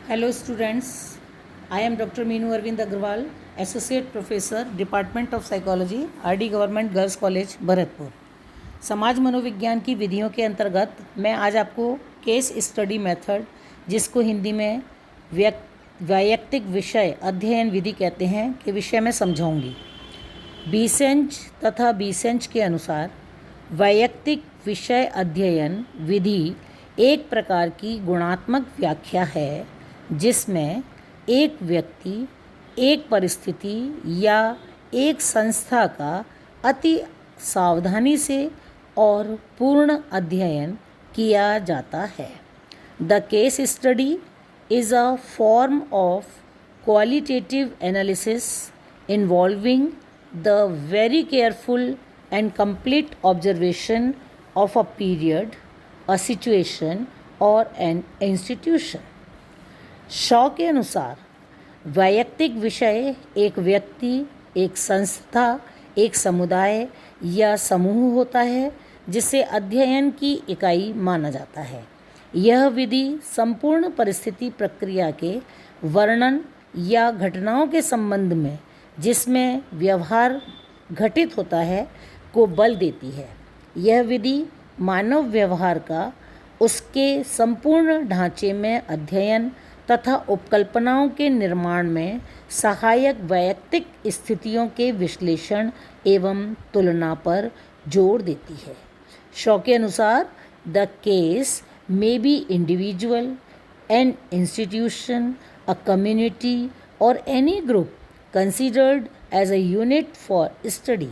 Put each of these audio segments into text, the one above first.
Hello students, I am Dr. Meenu Arvind Agrawal, Associate Professor, Department of Psychology, RD Government Girls College, Bharatpur. समाज मनोविज्ञान की विधियों के अंतर्गत मैं आज आपको केस स्टडी मेथड, जिसको हिंदी में वैयक्तिक विषय अध्ययन विधि कहते हैं, के विषय में समझाऊंगी। बीसेंच तथा बीसेंच के अनुसार वैयक्तिक विषय अध्ययन विधि एक प्रकार की गुणात्मक व्याख्या है जिसमें एक व्यक्ति, एक परिस्थिति या एक संस्था का अति सावधानी से और पूर्ण अध्ययन किया जाता है। The case study is a form of qualitative analysis involving the very careful and complete observation of a period, a situation or an institution. Shaw के अनुसार वैयक्तिक विषय एक व्यक्ति, एक संस्था, एक समुदाय या समूह होता है जिसे अध्ययन की इकाई माना जाता है। यह विधि संपूर्ण परिस्थिति प्रक्रिया के वर्णन या घटनाओं के संबंध में जिसमें व्यवहार घटित होता है को बल देती है। यह विधि मानव व्यवहार का उसके संपूर्ण ढांचे में अध्ययन तथा उपकल्पनाओं के निर्माण में सहायक वैयक्तिक स्थितियों के विश्लेषण एवं तुलना पर जोर देती है। शॉ के अनुसार the case may be individual, an institution, a community or any group considered as a unit for study.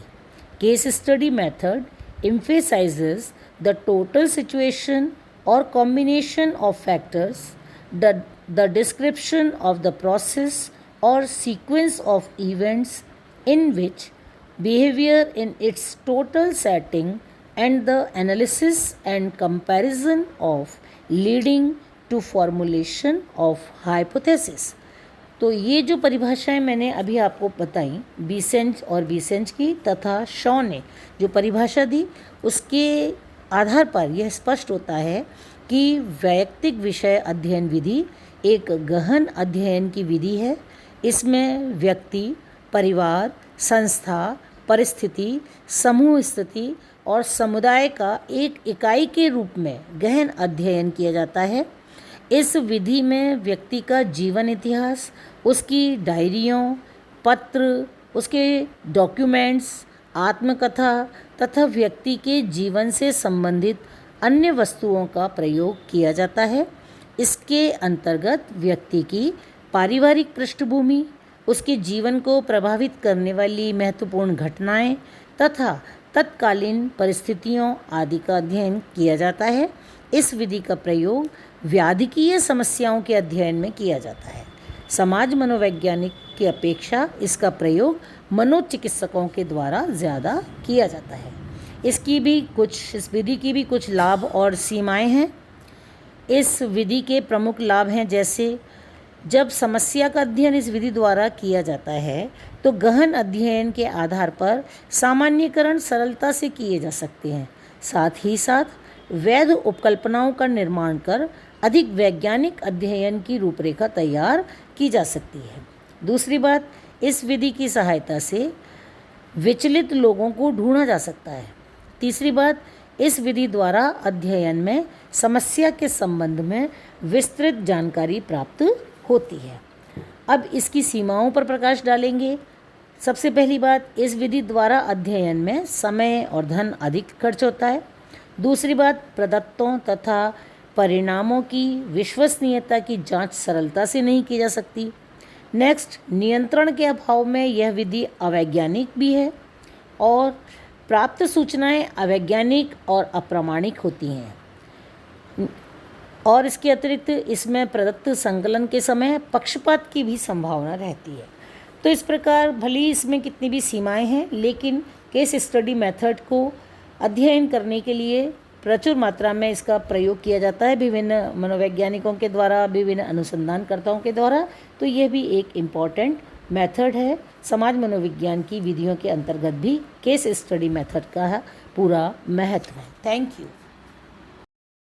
Case study method emphasizes the total situation or combination of factors, the description of the process or sequence of events in which behavior in its total setting and the analysis and comparison of leading to formulation of hypothesis। तो ये जो परिभाषाएं मैंने अभी आपको बताई बीसेंच और बीसेंच की तथा शॉ ने जो परिभाषा दी, उसके आधार पर यह स्पष्ट होता है कि वैयक्तिक विषय अध्ययन विधि एक गहन अध्ययन की विधि है। इसमें व्यक्ति, परिवार, संस्था, परिस्थिति, समूह स्थिति और समुदाय का एक इकाई के रूप में गहन अध्ययन किया जाता है। इस विधि में व्यक्ति का जीवन इतिहास, उसकी डायरियों, पत्र, उसके डॉक्यूमेंट्स, आत्मकथा तथा व्यक्ति के जीवन से संबंधित अन्य वस्तुओं का प्रयोग किया जाता है। इसके अंतर्गत व्यक्ति की पारिवारिक पृष्ठभूमि, उसके जीवन को प्रभावित करने वाली महत्वपूर्ण घटनाएं तथा तत्कालीन परिस्थितियों आदि का अध्ययन किया जाता है। इस विधि का प्रयोग व्याधिकीय समस्याओं के अध्ययन में किया जाता है। समाज मनोवैज्ञानिक की अपेक्षा इसका प्रयोग मनोचिकित्सकों के द्वारा ज़्यादा किया जाता है। इस विधि की भी कुछ लाभ और सीमाएं हैं। इस विधि के प्रमुख लाभ हैं, जैसे जब समस्या का अध्ययन इस विधि द्वारा किया जाता है तो गहन अध्ययन के आधार पर सामान्यीकरण सरलता से किए जा सकते हैं। साथ ही साथ वैध उपकल्पनाओं का निर्माण कर अधिक वैज्ञानिक अध्ययन की रूपरेखा तैयार की जा सकती है। दूसरी बात, इस विधि की सहायता से विचलित लोगों को ढूंढा जा सकता है। तीसरी बात, इस विधि द्वारा अध्ययन में समस्या के संबंध में विस्तृत जानकारी प्राप्त होती है। अब इसकी सीमाओं पर प्रकाश डालेंगे। सबसे पहली बात, इस विधि द्वारा अध्ययन में समय और धन अधिक खर्च होता है। दूसरी बात, प्रदत्तों तथा परिणामों की विश्वसनीयता की जांच सरलता से नहीं की जा सकती। नेक्स्ट, नियंत्रण के अभाव में यह विधि अवैज्ञानिक भी है और प्राप्त सूचनाएं अवैज्ञानिक और अप्रामाणिक होती हैं। और इसके अतिरिक्त इसमें प्रदत्त संकलन के समय पक्षपात की भी संभावना रहती है। तो इस प्रकार भले ही इसमें कितनी भी सीमाएं हैं, लेकिन केस स्टडी मेथड को अध्ययन करने के लिए प्रचुर मात्रा में इसका प्रयोग किया जाता है विभिन्न मनोवैज्ञानिकों के द्वारा, विभिन्न अनुसंधानकर्ताओं के द्वारा। तो यह भी एक इम्पॉर्टेंट मेथड है। समाज मनोविज्ञान की विधियों के अंतर्गत भी केस स्टडी मेथड का पूरा महत्व है। Thank you.